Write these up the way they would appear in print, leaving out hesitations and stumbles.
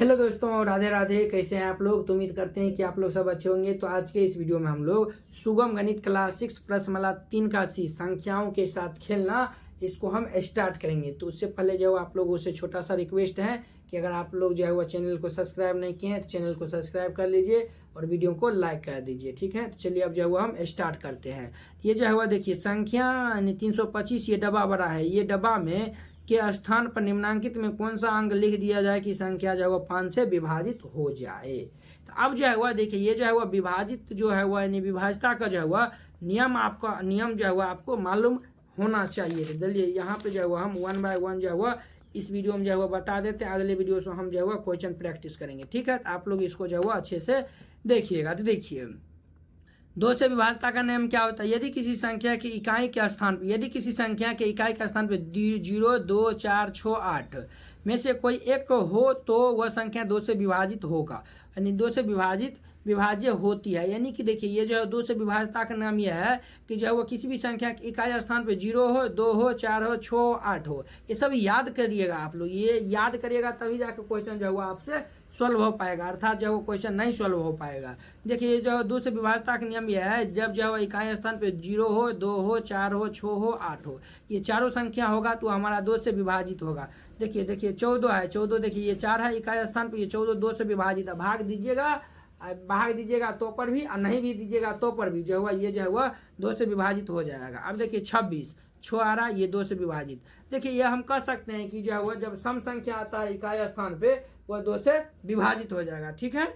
Hello दोस्तों, राधे राधे। कैसे हैं आप लोग? तो उम्मीद करते हैं कि आप लोग सब अच्छे होंगे। तो आज के इस वीडियो में हम लोग सुगम गणित क्लास 6 प्लस मला 3 का सी संख्याओं के साथ खेलना इसको हम स्टार्ट करेंगे। तो उससे पहले जो आप लोगों से छोटा सा रिक्वेस्ट है कि अगर आप लोग जो है वो चैनल को सब्सक्राइब नहीं किए हैं तो चैनल को सब्सक्राइब कर लीजिए और वीडियो को लाइक कर दीजिए, ठीक है। तो चलिए अब जो है वो हम स्टार्ट करते हैं। ये जो है वो देखिए संख्या 325 ये डब्बा बड़ा है। ये डब्बा में के स्थान पर निम्नांकित में कौन सा अंक लिख दिया जाए कि संख्या जो है वह 5 से विभाजित हो जाए। तो अब जो है वह देखिए ये जो है वह विभाजित जो है वह यानी विभाजता का जो है वह नियम जो है वह आपको मालूम होना चाहिए। तो चलिए यहाँ पे जो है वह हम 1 बाय 1 जो है वह इस वीडियो में जो है वह बता देते हैं। अगले वीडियो से हम जो है वह क्वेश्चन प्रैक्टिस करेंगे, ठीक है। तो आप लोग इसको जो है वह अच्छे से देखिएगा। तो देखिए 2 से विभाजता का नियम क्या होता है। यदि किसी संख्या की इकाई के स्थान पर 0, 2, 4, 6, 8 में से कोई एक हो तो वह संख्या 2 से विभाजित होगा, यानी 2 से विभाज्य होती है। यानी कि देखिए ये जो है 2 से विभाजता का नाम यह है कि जो है वो किसी भी संख्या की इकाई स्थान पे 0 हो, 2 हो, 4 हो, 6, 8 हो, ये सब याद करिएगा। आप लोग ये याद करिएगा तभी जाकर क्वेश्चन जो है वो आपसे सॉल्व हो पाएगा, अर्थात जो है वो क्वेश्चन नहीं सॉल्व हो पाएगा। देखिए जो है 2 से विभाजता का नियम यह है, जब जो है वो इकाई स्थान पे 0 हो, 2 हो, 4 हो, 6 हो, 8 हो, ये चारों संख्या होगा तो हमारा 2 से विभाजित होगा। देखिए 14 है, 14 देखिए ये 4 है इकाई स्थान पे, ये 14 2 से विभाजित है। भाग दीजिएगा तो पर भी और नहीं भी दीजिएगा तो पर भी जो हुआ ये जो हुआ 2 से विभाजित हो जाएगा। अब देखिए 26 6 आ रहा, ये 2 से विभाजित। देखिए ये हम कह सकते हैं कि जो है वो जब सम संख्या आता है इकाई स्थान पे वह 2 से विभाजित हो जाएगा, ठीक है।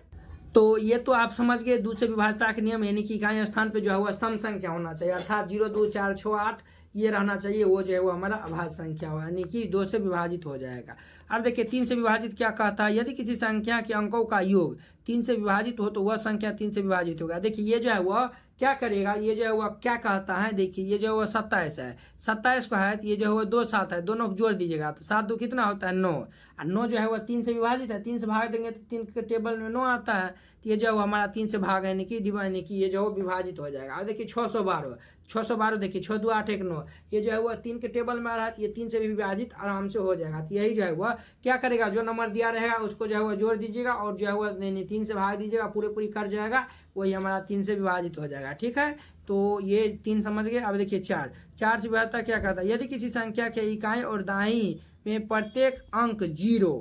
तो ये तो आप समझ गए 2 से विभाजता के नियम, यानी कि इकाई स्थान पे जो है वह सम संख्या होना चाहिए, अर्थात 0, 2, 4, 6, 8 ये रहना चाहिए। वो जो है वो हमारा अभाज्य संख्या हो, यानी कि 2 से विभाजित हो जाएगा। अब देखिए 3 से विभाजित क्या कहता है। यदि किसी संख्या के अंकों का योग 3 से विभाजित हो तो वह संख्या 3 से विभाजित होगा। देखिए ये जो है वह क्या करेगा, ये जो है वह क्या कहता है। देखिए ये जो है वह 27 है, 27 का है तो ये जो है वह 2 7 है, दोनों को जोड़ दीजिएगा तो 7 2 कितना होता है 9, और 9 जो है वह 3 से विभाजित है। 3 से भाग देंगे तो 3 के टेबल में 9 आता है, तो ये जो है हमारा 3 से भाग यानी कि ये जो है विभाजित हो जाएगा। अब देखिए 612 देखिए 6 2 8 1 9, ये जो है वह 3 के टेबल में आ रहा है, ये 3 से भी विभाजित आराम से हो जाएगा। तो यही जो है वह क्या करेगा, जो नंबर दिया रहेगा उसको जो है वह जोड़ दीजिएगा और जो है वह 3 से भाग दीजिएगा, पूरी कर जाएगा, वही हमारा 3 से विभाजित हो जाएगा, ठीक है। तो ये 3 समझ गए। अब देखिए 4 से विभाजता क्या कहता है। यदि किसी संख्या के इकाई और दाईं में प्रत्येक अंक 0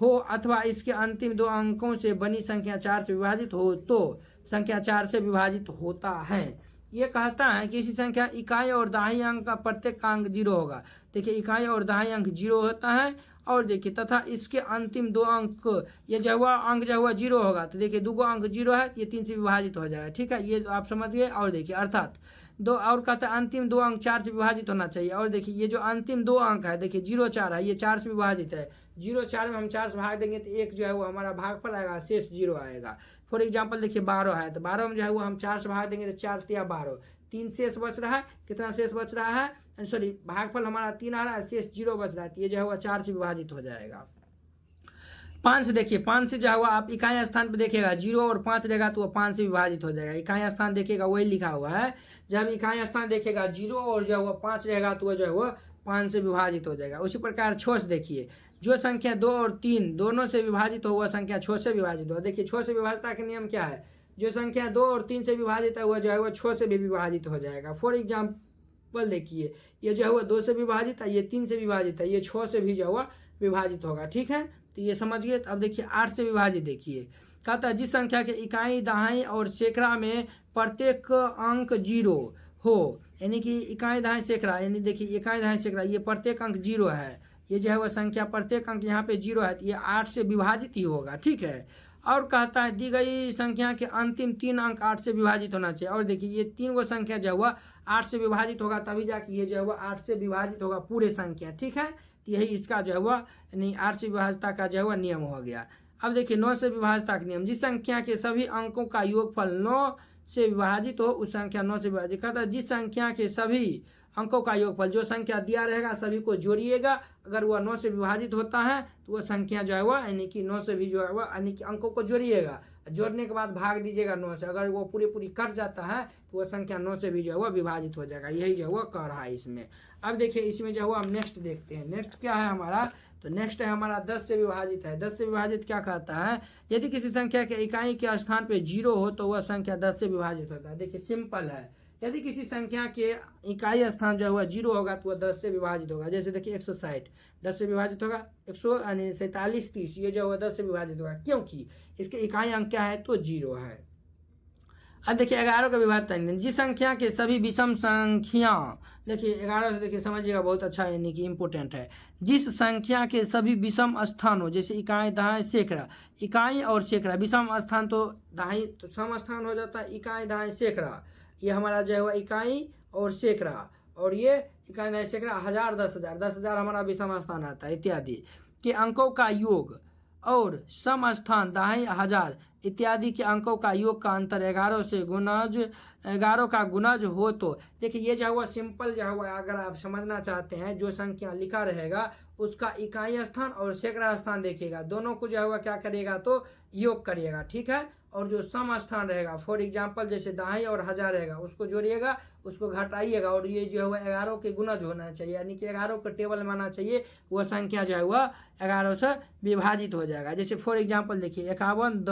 हो अथवा इसके अंतिम 2 अंकों से बनी संख्या 4 से विभाजित हो तो संख्या 4 से विभाजित होता है। ये कहता है कि इसी संख्या इकाई और दाहिनी अंक का प्रत्येक अंक 0 होगा। देखिए इकाई और दाहिनी अंक 0 होता है, और देखिए तथा इसके अंतिम 2 अंक ये जो हुआ अंक जो हुआ 0 होगा। तो देखिए 2 अंक 0 है, ये 3 से विभाजित हो जाएगा, ठीक है। ये आप समझ गए। और देखिए अर्थात 2 और कहता है अंतिम 2 अंक 4 से विभाजित होना चाहिए। और देखिए ये जो अंतिम 2 अंक है, देखिए 0 4 है, ये 4 से विभाजित है। 0 4 में हम 4 से भाग देंगे तो 1 जो है वो हमारा भागफल आएगा, शेष 0 आएगा। फॉर एग्जाम्पल देखिए 12 है, तो 12 में जो है वो हम 4 से भाग देंगे तो 4 3 12, 3 शेष बच रहा है। कितना शेष बच रहा है, सॉरी भागफल हमारा 3 आ रहा है, शेष 0 बच रहा है, तो ये जो है वह 4 से विभाजित हो जाएगा। 5 से देखिए 5 से जो है आप इकाई स्थान पे देखिएगा 0 और 5 रहेगा तो वह 5 से विभाजित हो जाएगा। इकाई स्थान देखिएगा वही लिखा हुआ है, जब इकाई स्थान देखिएगा 0 और जो है वह 5 रहेगा तो वह जो है वह 5 से विभाजित हो जाएगा। उसी प्रकार 6 से देखिए जो संख्या 2 और 3 दोनों से विभाजित हो वह संख्या 6 से विभाजित हो। देखिए 6 से विभाजता का नियम क्या है, जो संख्या 2 और 3 से विभाजित है वह जो है वह 6 से भी विभाजित हो जाएगा। फॉर एग्जाम्पल देखिए ये जो है वह 2 से विभाजित है, ये 3 से विभाजित है, ये 6 से भी जो है वह विभाजित होगा, ठीक है। तो ये समझ गए। अब देखिए 8 से विभाजित देखिए कहता है जिस संख्या के इकाई दाईं और सैकड़ा में प्रत्येक अंक 0 हो, यानी कि इकाई दाईं सैकड़ा, यानी देखिए इकाई दाईं सैकड़ा ये प्रत्येक अंक 0 है, ये जो है वह संख्या प्रत्येक अंक यहाँ पे 0 है, तो ये 8 से विभाजित ही होगा, ठीक है। और कहता है दी गई संख्या के अंतिम 3 अंक 8 से विभाजित होना चाहिए। और देखिए ये 3 गो संख्या जो हुआ 8 से विभाजित होगा, तभी जाके ये जो है वह 8 से विभाजित होगा पूरे संख्या, ठीक है। तो यही इसका जो है वह यानी 8 से विभाजता का जो है वह नियम हो गया। अब देखिए 9 से विभाजता का नियम, जिस संख्या के सभी अंकों का योगफल 9 से विभाजित हो उस संख्या 9 से विभाजित। कहता है जिस संख्या के सभी अंकों का योगफल, जो संख्या दिया रहेगा सभी को जोड़िएगा, अगर वह 9 से विभाजित होता है तो वह संख्या जो है वह यानी कि 9 से भी जो है वह यानी कि अंकों को जोड़िएगा, जोड़ने के बाद भाग दीजिएगा 9 से, अगर वो पूरी कट जाता है तो वह संख्या 9 से भी जो है वह विभाजित हो जाएगा। यही जो है वह कर रहा है इसमें। अब देखिए इसमें जो है हम नेक्स्ट देखते हैं। नेक्स्ट क्या है हमारा, तो नेक्स्ट है हमारा 10 से विभाजित है। 10 से विभाजित क्या कहता है, यदि किसी संख्या के इकाई के स्थान पे 0 हो तो वह संख्या 10 से विभाजित होता है। देखिए सिंपल है, यदि किसी संख्या के इकाई स्थान जो है वह 0 होगा तो वह 10 से विभाजित होगा। जैसे देखिए 160 10 से विभाजित होगा, 147 30 ये जो है 10 से विभाजित होगा, क्योंकि इसके इकाई अंक क्या है तो 0 है। अब देखिए 11 का विभाजन, जिस संख्या के सभी विषम संख्या, देखिए 11 से देखिए समझिएगा बहुत अच्छा यानी कि इम्पोर्टेंट है। जिस संख्या के सभी विषम स्थान हो, जैसे इकाई दहाई सैकड़ा, इकाई और सैकड़ा, विषम स्थान तो दहाई तो सम स्थान हो जाता है, इकाई दहाई सैकड़ा, ये हमारा जो है वह इकाई और सैकड़ा, और ये इकाई दहाई सैकड़ा, 1000 10,000 10,000 हमारा विषम स्थान आता है इत्यादि के अंकों का योग, और सम स्थान दहाई 1000 इत्यादि के अंकों का योग का अंतर 11 से गुणज 11 का गुणज हो तो, देखिए ये जो हुआ सिंपल जो हुआ, अगर आप समझना चाहते हैं जो संख्या लिखा रहेगा उसका इकाई स्थान और सैकड़ा स्थान देखिएगा, दोनों को जो हुआ क्या करिएगा तो योग करिएगा, ठीक है। और जो सम स्थान रहेगा फॉर एग्जांपल जैसे दहाई और 1000 रहेगा उसको जोड़िएगा, उसको घटाइएगा, और ये जो है वह 11 के गुणज होना चाहिए, यानी कि 11 को टेबल में आना चाहिए, वह संख्या जो है वह 11 से विभाजित हो जाएगा। जैसे फॉर एग्जांपल देखिए 51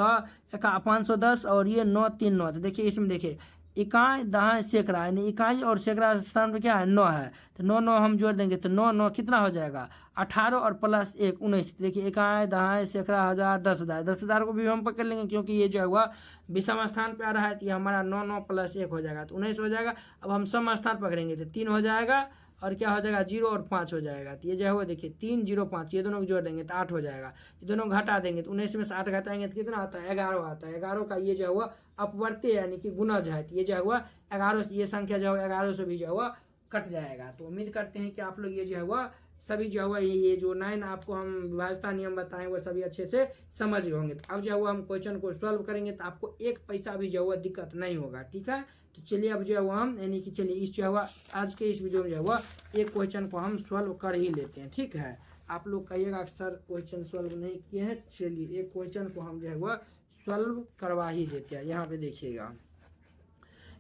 510 और ये 9 3 9, तो देखिए इसमें देखिए इकाई दहाई सैकड़ा, यानी इकाई और सैकड़ा स्थान पे क्या है 9 है, तो 9 9 हम जोड़ देंगे तो 9 9 कितना हो जाएगा 18 और प्लस 1 19। देखिए इकाई दहाई सैकड़ा 1000 10,000 10,000 को भी हम पकड़ लेंगे क्योंकि ये जो है वह विषम स्थान पे आ रहा है, तो ये हमारा 9 9 प्लस 1 हो जाएगा तो 19 हो जाएगा। अब हम सम स्थान पकड़ेंगे तो 3 हो जाएगा, और क्या हो जाएगा 0 और 5 हो जाएगा, तो ये जो है वो देखिए 3 0 5 ये दोनों को जोड़ देंगे तो 8 हो जाएगा, ये दोनों घटा देंगे तो 19 में से 8 घटाएंगे तो कितना आता है 11 आता है। 11 का ये जो है वो अपवर्त्य यानी कि गुणज है, तो ये जो है वो 11 ये संख्या जो है 11 से भी जो है वो कट जाएगा। तो उम्मीद करते हैं कि आप लोग ये जो है वह सभी जो है वह ये जो 9 आपको हम विभाजता नियम बताएं वो सभी अच्छे से समझ गए होंगे। तो अब जो है वो हम क्वेश्चन को सॉल्व करेंगे तो आपको 1 पैसा भी जो है वह दिक्कत नहीं होगा, ठीक है। तो चलिए अब जो है वो हम यानी कि चलिए इस जो है वह आज के इस वीडियो में जो है वह एक क्वेश्चन को हम सॉल्व कर ही लेते हैं, ठीक है। आप लोग कहिएगा सर क्वेश्चन सॉल्व नहीं किए हैं, चलिए एक क्वेश्चन को हम जो है वह सॉल्व करवा ही देते हैं। यहाँ पे देखिएगा,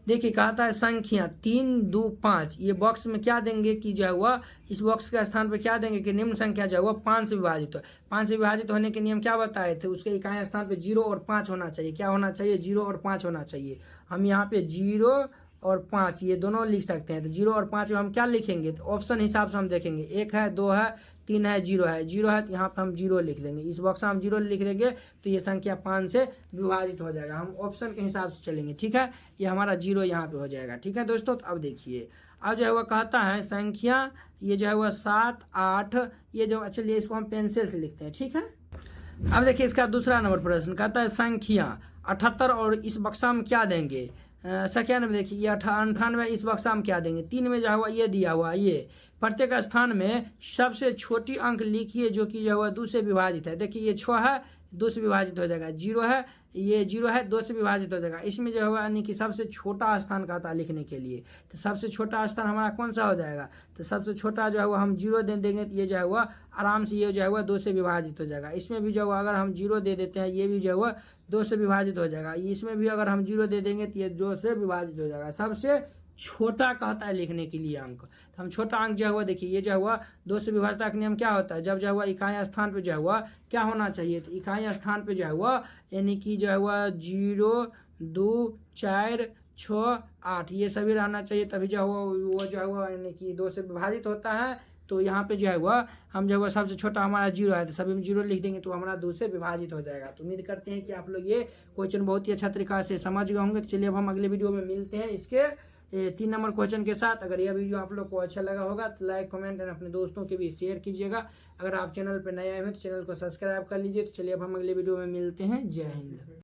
देखिए कहता है संख्या 3 2 5, ये बॉक्स में क्या देंगे कि जो है वह इस बॉक्स के स्थान पे क्या देंगे कि निम्न संख्या जो है वह 5 से विभाजित हो। 5 से विभाजित होने के नियम क्या बताए थे, उसके इकाई स्थान पे 0 और 5 होना चाहिए। क्या होना चाहिए 0 और 5 होना चाहिए। हम यहाँ पे 0 और 5 ये दोनों लिख सकते हैं, तो 0 और 5 में हम क्या लिखेंगे तो ऑप्शन हिसाब से हम देखेंगे, 1 है 2 है 3 है 0 है, 0 है तो यहाँ पे हम 0 लिख देंगे, इस बॉक्स में हम 0 लिख देंगे तो ये संख्या 5 से विभाजित हो जाएगा। हम ऑप्शन के हिसाब से चलेंगे, ठीक है। ये हमारा 0 यहाँ पे हो जाएगा, ठीक है दोस्तों। तो अब देखिए अब जो है वह कहता है संख्या ये जो है वह 7 8, ये जो चलिए इसको हम पेंसिल से लिखते हैं, ठीक है। अब देखिए इसका दूसरा नंबर प्रश्न कहता है संख्या 78 और इस बक्सा में क्या देंगे। सेकेंड में देखिए ये 98 इस बक्सा में क्या देंगे। 3 में जो है ये दिया हुआ, ये प्रत्येक स्थान में सबसे छोटी अंक लिखिए जो कि जो है वह 2 से विभाजित है। देखिए ये 6 है 2 से विभाजित हो जाएगा, 0 है ये 0 है 2 से विभाजित हो जाएगा। इसमें जो है यानी कि सबसे छोटा स्थान कहता है लिखने के लिए, तो सबसे छोटा स्थान हमारा कौन सा हो जाएगा, तो सबसे छोटा जो है वह हम 0 दे देंगे तो ये जो है वह आराम से ये जो है वह 2 से विभाजित हो जाएगा। इसमें भी जो है अगर हम 0 दे देते हैं ये भी जो है वह 2 से विभाजित हो जाएगा। इसमें भी अगर हम 0 दे देंगे तो ये 2 से विभाजित हो जाएगा। सबसे छोटा कहता है लिखने के लिए अंक, तो हम छोटा अंक जो है वह देखिए ये जो है वह 2 से विभाजता का नियम क्या होता है, जब जो है वह इकाई स्थान पे जो है वह क्या होना चाहिए, तो इकाई स्थान पे जो है वह यानी कि जो है वह 0 2 4 6 8 ये सभी रहना चाहिए, तभी जो है वो जो है वह यानी कि 2 से विभाजित होता है। तो यहाँ पे जो है वह हम जो है वह सबसे छोटा हमारा 0 है तो सभी में 0 लिख देंगे तो हमारा 2 से विभाजित हो जाएगा। तो उम्मीद करते हैं कि आप लोग ये क्वेश्चन बहुत ही अच्छा तरीका से समझ गए होंगे। चलिए अब हम अगले वीडियो में मिलते हैं इसके 3 नंबर क्वेश्चन के साथ। अगर यह वीडियो आप लोग को अच्छा लगा होगा तो लाइक कमेंट एंड अपने दोस्तों के भी शेयर कीजिएगा। अगर आप चैनल पर नए आए हैं तो चैनल को सब्सक्राइब कर लीजिए। तो चलिए अब हम अगले वीडियो में मिलते हैं। जय हिंद।